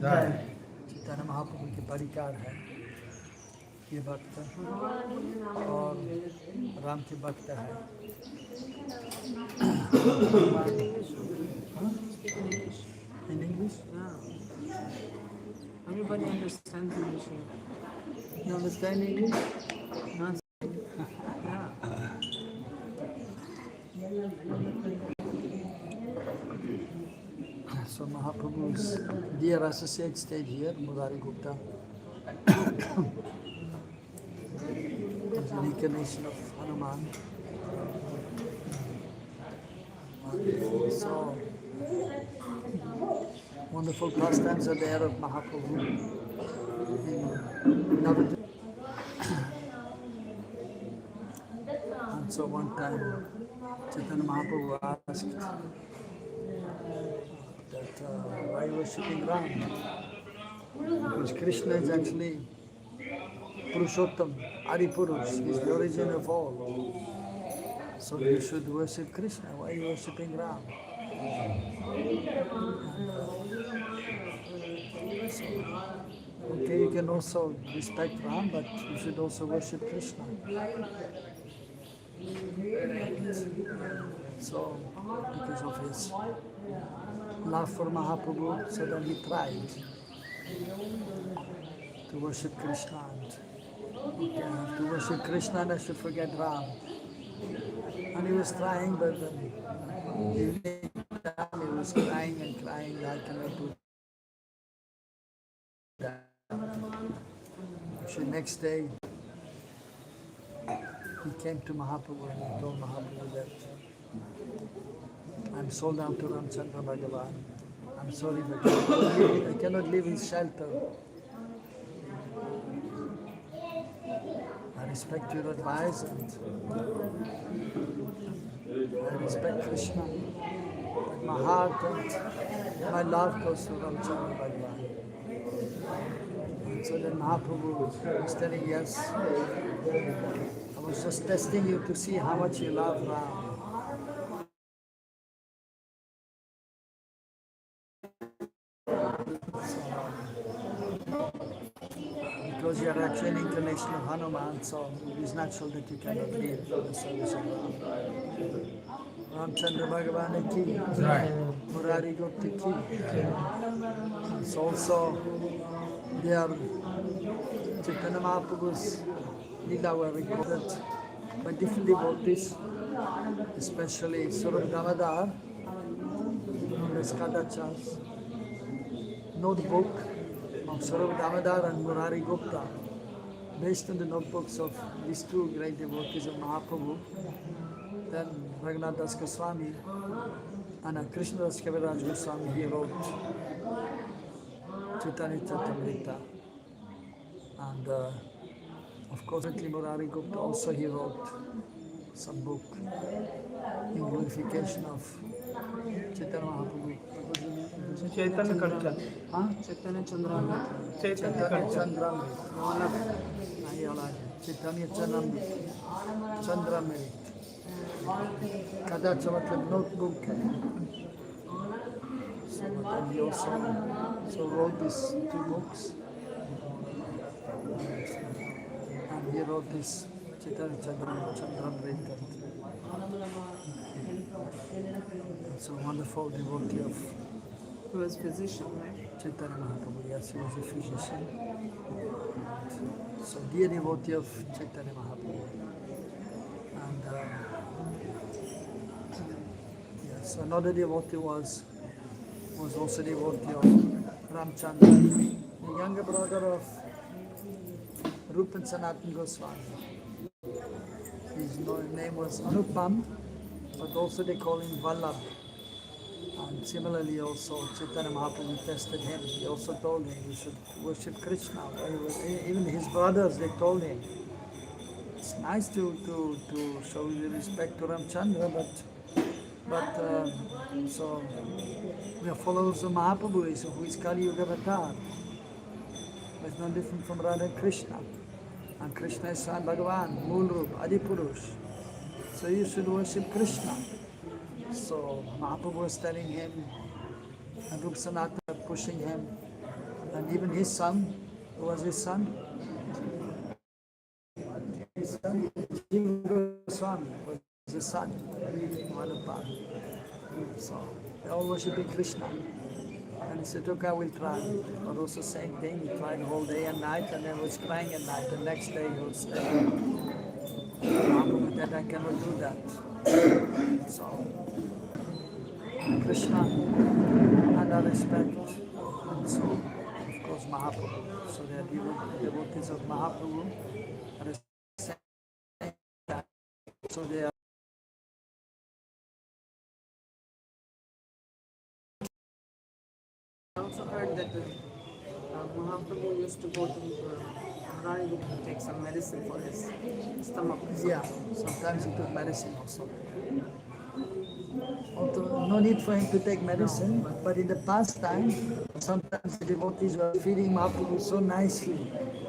चैतन्य महाप्रभु के परिकार है ये भक्त और राम के भक्त है। In English? Yeah. Everybody understands English here. You understand English? Not yeah. So Mahaprabhu's dear associate stayed here, Murari Gupta. It's an incarnation of Hanuman. So wonderful pastimes are there of Mahaprabhu. And so one time Chaitanya Mahaprabhu asked that why worshipping Ram? Because Krishna is actually Purushottam, Adi Purush, he is the origin of all. So you should worship Krishna, why are you worshipping Ram? Okay, you can also respect Ram, but you should also worship Krishna. So, because of his love for Mahaprabhu, so then he tried to worship Krishna. And to worship Krishna and I should forget Ram. And he was trying, but then evening time he was crying and crying, I cannot do that. Actually, next day he came to Mahaprabhu and he told Mahaprabhu that I'm sold out to Ramchandra Bhagavan. I'm sorry, but I cannot live in shelter. I respect your advice and I respect Krishna. But my heart and my love goes to Ramchandra Bhagavan. And so then Mahaprabhu was telling, yes, I was just testing you to see how much you love Ram. Because you are actually an incarnation of Hanuman, so it is natural that you cannot leave the service of Ram. Ramchandra Bhagavan ki, Murari Gupt ki. It's also their Chaitanya Mahaprabhu's Leela were recorded by different devotees, especially Swarup Damodar, known as Kadachar's notebook of Swarup Damodar and Murari Gupta, based on the notebooks of these two great devotees of Mahaprabhu. Then Raghunath Das Goswami and Krishna Das Kaviraj Goswami, he wrote Chaitanya Charitamrita. And of course, Murari Gupta also he wrote some book in glorification of Chaitanya Mahaprabhu. Chaitanya Karcha. Chaitanya Chandramrita. Chaitanya Chandramrita. Chaitanya Chandramrita. Kadacha matlab notebook. So he also wrote these two books. And he wrote this Chaitanya Chandramrita. So wonderful devotee of He was physician, right? Chaitanya Mahaprabhu, yes, he was a physician. So dear devotee of Chaitanya Mahaprabhu. And yes, another devotee was also devotee of Ramchandra, the younger brother of Rupa and Sanatana Goswami. His name was Anupam, but also they call him Vallabh. And similarly also Chaitanya Mahaprabhu tested him. He also told him you should worship Krishna. Even his brothers, they told him. It's nice to show respect to Ramchandra, but so we are followers of Mahaprabhu, who is Kali Yuga Avatar. It's no different from Radha and Krishna. And Krishna is Swan Bhagavan, Moolrup, Adi Purush. So you should worship Krishna. So Mahaprabhu was telling him, and Rupa Sanatana pushing him, And even his son, who was his son? His son, Jiva Goswami, was his son, Madhupad. So they all worshiping Krishna. And he said, okay, I will try. But also same thing, he tried the whole day and night and then was crying at night. The next day he was Mahaprabhu said, I cannot do that. So Krishna had a respect. And so, of course, Mahaprabhu. So they are devotees of Mahaprabhu. At the same time. So they are I also heard that Mahaprabhu used to go to Murari to take some medicine for his stomach. yeah, sometimes he took medicine also. Although no need for him to take medicine, but in the past time, sometimes the devotees were feeding Mahaprabhu so nicely.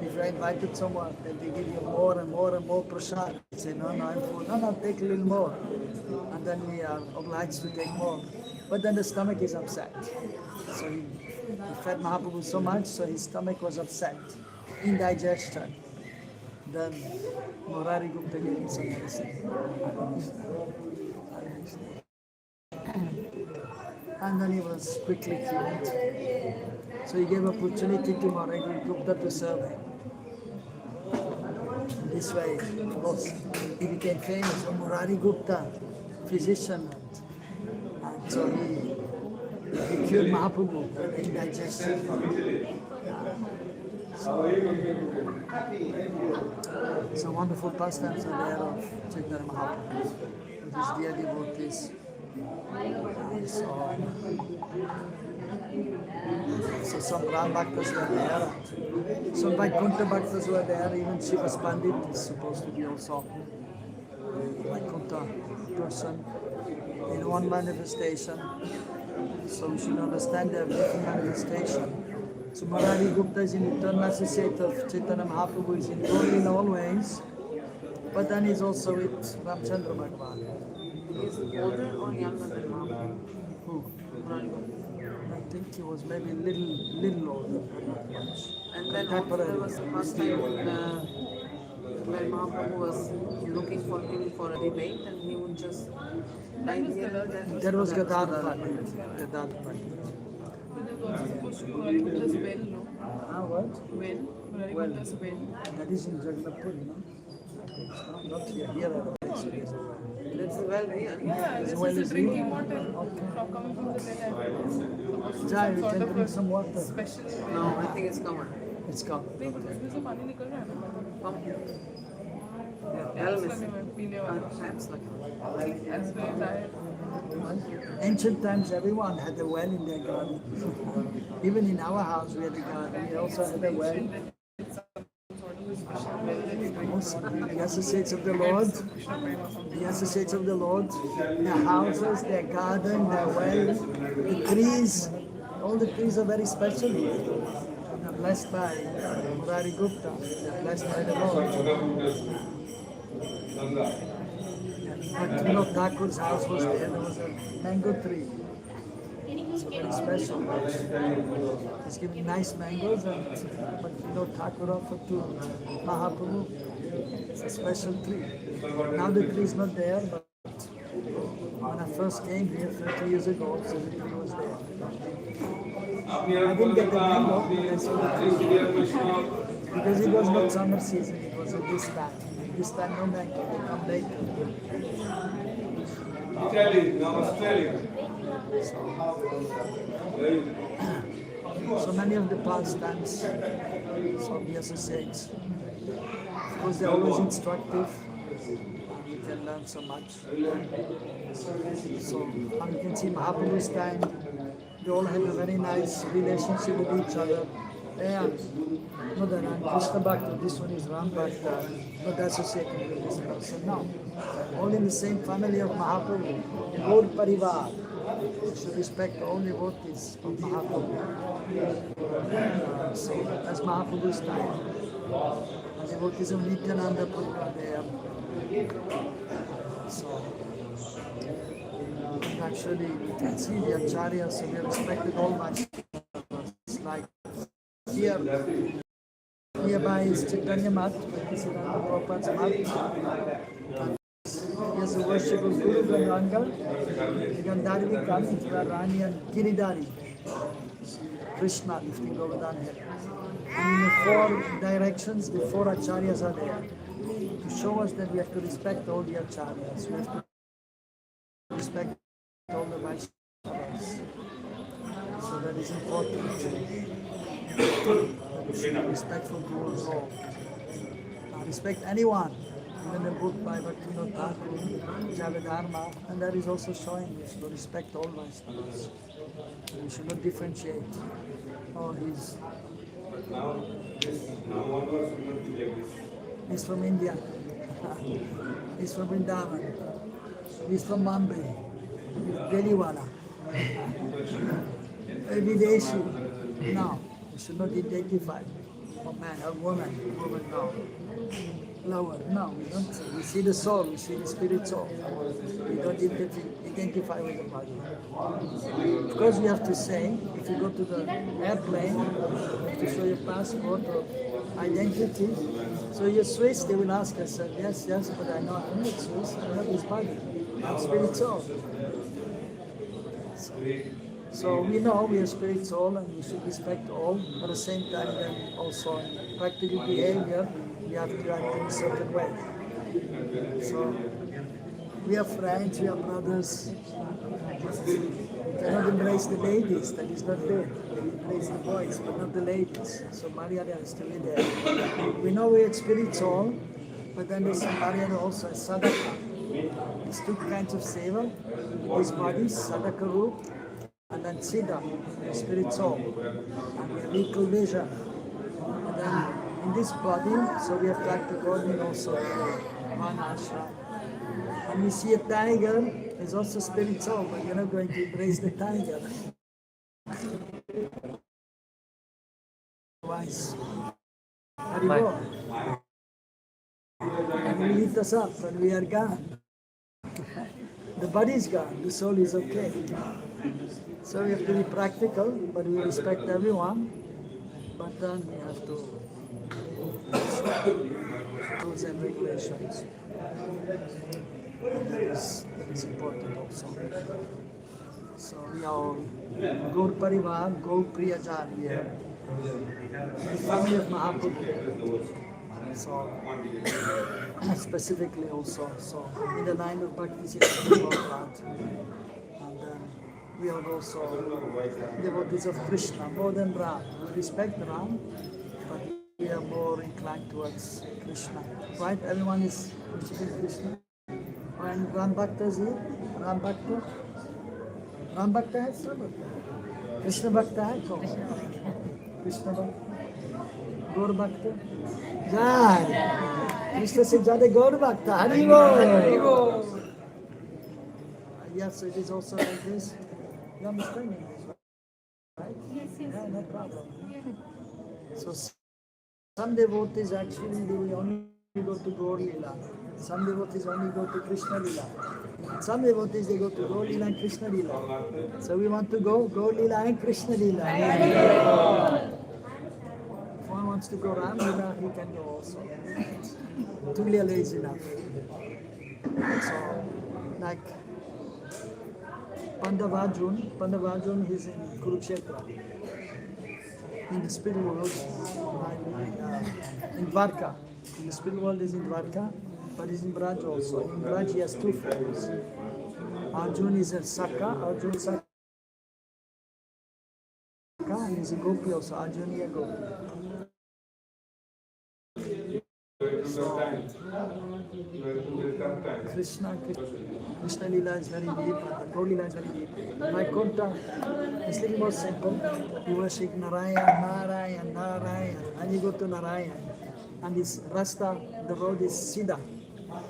If you invited someone, then they give you more and more and more prasad. He say, no, I'm full. No, take a little more. And then we are obliged to take more. But then the stomach is upset. So he fed Mahaprabhu so much, so his stomach was upset. Indigestion. Then Murari Gupta gave him some medicine. And then he was quickly cured. So he gave opportunity to Murari Gupta to serve him. This way, of course, he became famous. So Murari Gupta, physician, and so he cured Mahaprabhu, indigestion. So wonderful pastimes are there of Chaitanya Mahaprabhu with his dear devotees. So some Ram Bhaktas were there, some Vaikuntha Bhaktas were there, even Srivas Pandit is supposed to be also a Vaikuntha person in one manifestation. So we should understand their different manifestation. So Murari Gupta is an eternal associate of Chaitanya Mahaprabhu, is in all ways, but then he's also with Ramchandra Bhagavan. He is older or younger than Mahaprabhu? Who? Murari Gupta. I think he was maybe little older, not much. And then also there was the first time when Mahaprabhu was looking for him for a debate and he would just lie here. That was Gadadhar Pandit. Gadadhar Pandit. Ah, what? Well, that is in Jagannathpur, you know. Not here. Here are the place it is. That's well here. Yeah, this well is as the drinking you. water from coming from the well. Jai, you can drink some water. Special. No, I think it's covered. It's gone. नहीं but इसमें से पानी निकल रहा है ना Come. लगने Elvis. में पीने वाला Perhaps like as very tired Ancient times, everyone had a well in their garden. Even in our house, we had a garden. We also had a well. The associates of the Lord, their houses, their garden, their well, the trees, all the trees are very special. They're blessed by Murari Gupta, they're blessed by the Lord. But Thakur's house was there was a mango tree. It's very special. He's giving nice mangoes, but Thakur offered to Mahaprabhu. It's a special tree. Now the tree is not there, but when I first came here 30 years ago, so the tree was there. I didn't get the mango, but I saw the tree. Because it was not summer season, it was at this time. This time no mango, they come later. So many of the pastimes of the associates. Of course, they're always instructive. You can learn so much. So, and you can see Mahaprabhu's time, they all have a very nice relationship with each other. Yeah, no, then I'm Krishna Bhakta, this one is Ram Bhakta, not associated with this person. No, all in the same family of Mahaprabhu, Gaur Parivar. You should respect all devotees of Mahaprabhu. So that's Mahaprabhu's time. And devotees of Nityananda Prabhu there. So actually you can see the acharyas, so they respected all my like Here, nearby is Chaitanya Mat, Siddhanta Prabhupada's mat. Here's the worship of Guru Ganga. Gandhari will come into Rani and Giridhari. Krishna lifting Govardhan here. And in the four directions, the four acharyas are there. To show us that we have to respect all the acharyas. We have to respect all the Vaishnavas. So that is important. That we should be respectful towards all. Respect anyone. Even the book by Bhaktivinoda Thakur, Javedharma, and that is also showing we should respect all Vaishnavas. We should not differentiate. Oh, he's from India. He's from Vrindavan. He's from Mumbai. Delhiwala. Videshi. No, we should not identify. Oh man, a woman, no. Lower, no, we don't see. We see the soul, we see the spirit soul. We don't identify with the body. Of course, we have to say, if you go to the airplane, you have to show your passport or identity. So you're Swiss, they will ask us, yes, but I know I'm not Swiss, I have this body. I'm spirit soul. So we know we are spirit soul and we should respect all, but at the same time then also in practical behavior, we have to act in a certain way. So we are friends, we are brothers. We cannot embrace the ladies, that is not there. We embrace the boys, but not the ladies. So Maryada has to be there. We know we are spirit soul, but then there's Maryada also as sadhaka. There's two kinds of seva. This body, sadhaka roop, and then siddha, spirit soul. And we have equal vision. And then in this body, so we have to act according also one ashram. When we see a tiger, it's also spirit soul, but you're not going to embrace the tiger. Otherwise, Haribo. And will eat us up, and we are gone. The body is gone, the soul is okay. So we have to be practical, but we respect everyone. But then we have to rules and regulations. That is important also. So we are all Gaur Parivar, Gaur Priyajan, we are the family of Mahaprabhu. So specifically also, so in the line of Bhakti Siddhanta Prabhupada. And then we are also devotees of Krishna, more than Ram. We respect Ram, but we are more inclined towards Krishna. Right? Everyone is worshipping Krishna. And Ram Bhakta is here. Ram Bhakta. Ram Bhakta hai sab. Krishna Bhakta hai kaun? Krishna Bhakta. Gaur Bhakta. Jai. Krishna se jyada Gaur Bhakta. Hari Bol. Yes, so it is also like this. You understand English, right? Yes. Yeah, no problem. So some devotees actually they will only go to Gaur Lila. Some devotees only go to Krishna Lila. Some devotees they go to Gaur Lila and Krishna Lila. So we want to go Gaur Lila and Krishna Lila. If one wants to go Ram Lila, he can go also. Two Lila is enough. So, like Pandav is in Kurukshetra. In the spiritual world, in Dwarka. In the spiritual world is in Dwarka, but is in Braj also. In Braj he has two forms. Arjun is a Saka, Arjun Saka, and is a Gopi also, Arjun is a Gopi. So, Krishna Lila is very deep, and Gaur Lila is very deep. Vaikuntha is little more simple. You worship Narayan, and you go to Narayan. And this Rasta, the road is Siddha,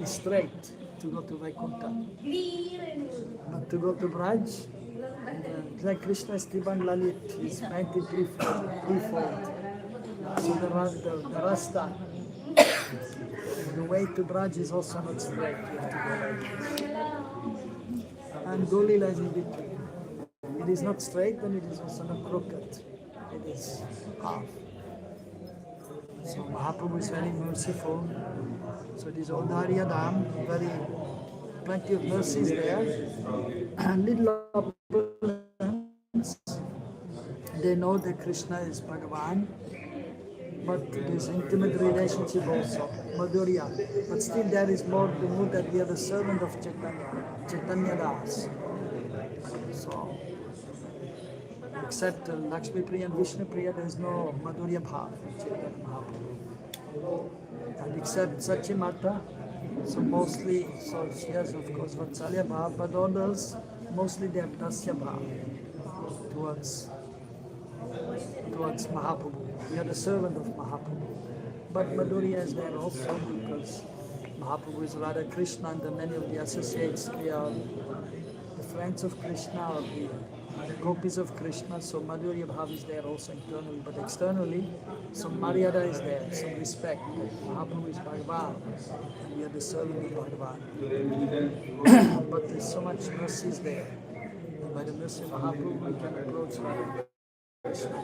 is straight to go to Vaikuntha. But to go to Braj, like Krishna's Tiban Lalit is 93-fold. So the Rasta, the way to Braj is also not straight. You have to go like and Golila is in between. It is not straight and it is also not crooked. It is half. So Mahaprabhu is very merciful. So this Odharya Dham, very plenty of mercies there. And little opulence. They know that Krishna is Bhagavan, but there's intimate relationship also, Madhurya. But still there is more to know that we are the servant of Chaitanya, Chaitanya Das. So, except Lakshmi Priya and Vishnu Priya, there is no Madhurya Bhav in Chaitanya Mahaprabhu. And except Sachimata, so mostly, so she has of course Vatsalya Bhav, but others, mostly they have Dasya Bhav towards Mahaprabhu. We are the servant of Mahaprabhu. But Madhurya is there also because Mahaprabhu is Radha Krishna and many of the associates, they are the friends of Krishna or the gopis of Krishna. So Madhurya Bhav is there also internally. But externally, some Maryada is there, some respect. Mahaprabhu is Bhagavan and we are the servant of Bhagavan. But there's so much mercy is there. And by the mercy of Mahaprabhu, we can approach Radha Krishna.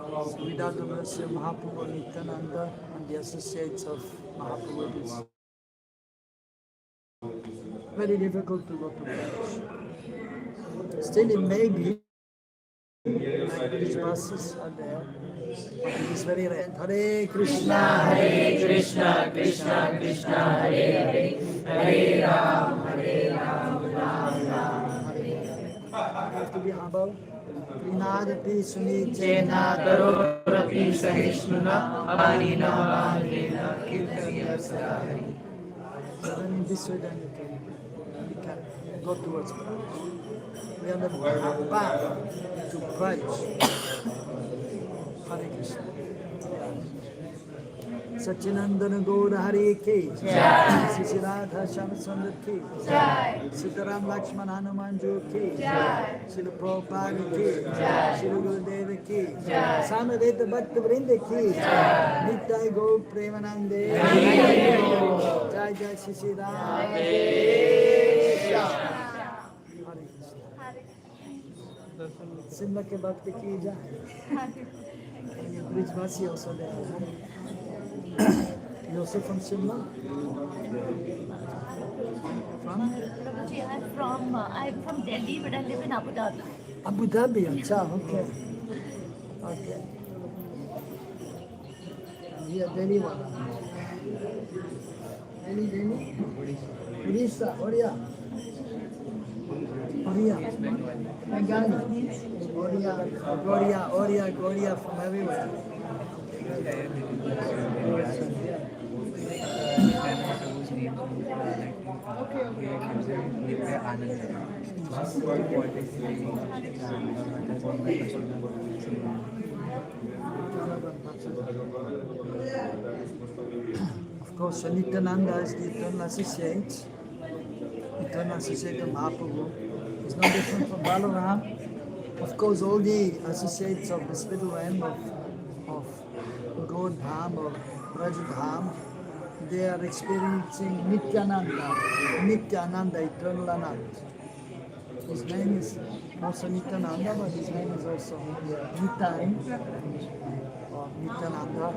So without the mercy of Mahaprabhu, Nityananda and the associates of Mahaprabhu, it is very difficult to go to Braj. Still it may be, like these buses are there, but it is very rare. Hare Krishna, Krishna Krishna, Hare Hare, Hare Ram, Ram Ram, Hare Hare. You have to be humble. Prinadapi sunichena tarorapi sahishnuna amanina amanina kirtaniya sadhari. So then in this way then you can go towards Braj. We are on the path to Braj. Hare Krishna. Sachinandana Gaura Hare Ki Jai, Sisiradha Shamsundar Ki Jai, Sitaram Lakshman Hanuman Ji Ki Jai, Srila Prabhupada Ki Jai, Srila Gurudeva Ki Jai, Samadeta Bhakta Vrinda Ki Jai, Nitai Gaur Premanande Jai Jai Sisiradha Hare Krishna. Simla ke Bhakti Ki Jai. And your Brijvasi also there. You're also from Simla? From? Prabhuji, I'm from Delhi, but I live in Abu Dhabi. Abu Dhabi, acha, okay. Okay. Here, Delhi wala. Delhi? Odisha, Odia. Bengali. Odia from everywhere. Of course, Nityananda is the eternal associate of Mahaprabhu. It's no different from Balaram. Of course, all the associates of this middle realm of God Dham or Braj Dham, they are experiencing Nityananda, eternal Ananda. His name is also Nityananda, but his name is also Nitai or Nityananda.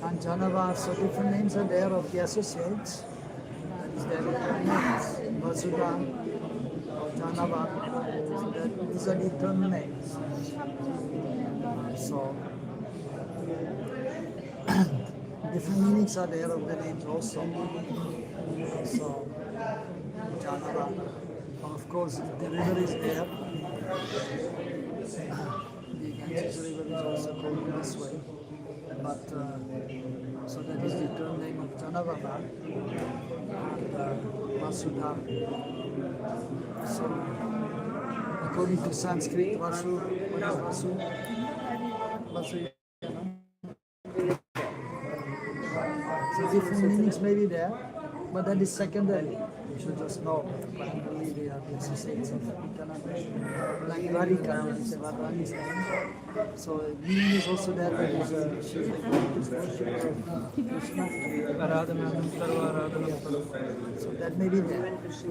And Janava, so different names are there of the associates. That is their names, Vasudha or Janava. So these are the eternal names. So different meanings are there of the names also. So Janava. Of course, the river is there. The Ganges river is also called in this way. But so that is the eternal name of Janavama and Vasudha. So according to Sanskrit, Vasu, what is Vasu? Vasu. So different meanings may be there. But that is secondary. You should just know. Primarily, they are the associates of like Radhika, it's a Radharani's name. So meaning is also there that she is the greatest worshipper of Krishna. So that may be there. So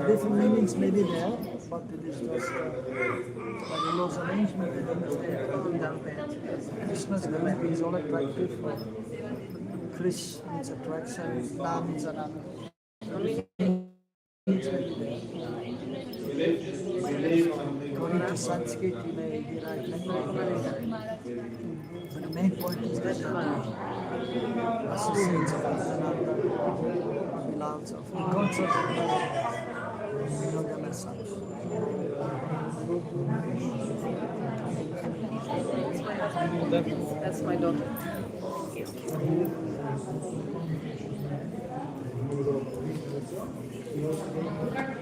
different meanings may be there, but it is just by the Lord's arrangement that it is there. Krishna's beauty is all attractive. Krish means attraction, Nam means ananda. According to Sanskrit, you may derive many but the main point is that associates of Ananda, beloveds of the gods of we know them as such. That's my daughter. Thank you.